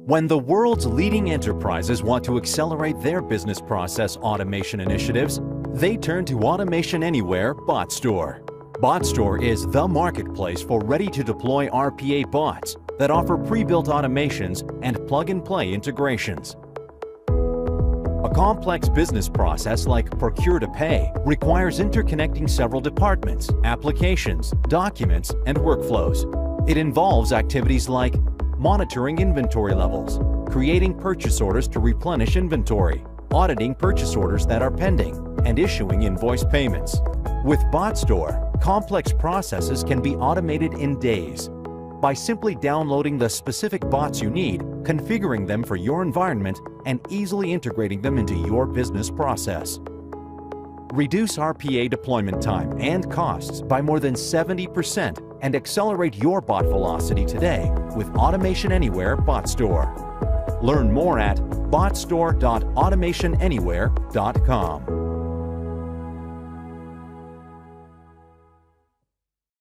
When the world's leading enterprises want to accelerate their business process automation initiatives, they turn to Automation Anywhere Bot Store. Bot Store is the marketplace for ready-to-deploy RPA bots that offer pre-built automations and plug-and-play integrations. A complex business process like procure-to-pay requires interconnecting several departments, applications, documents, and workflows. It involves activities like monitoring inventory levels, creating purchase orders to replenish inventory, auditing purchase orders that are pending, and issuing invoice payments. With BotStore, complex processes can be automated in days by simply downloading the specific bots you need, configuring them for your environment, and easily integrating them into your business process. Reduce RPA deployment time and costs by more than 70% and accelerate your bot velocity today with Automation Anywhere Bot Store. Learn more at botstore.automationanywhere.com.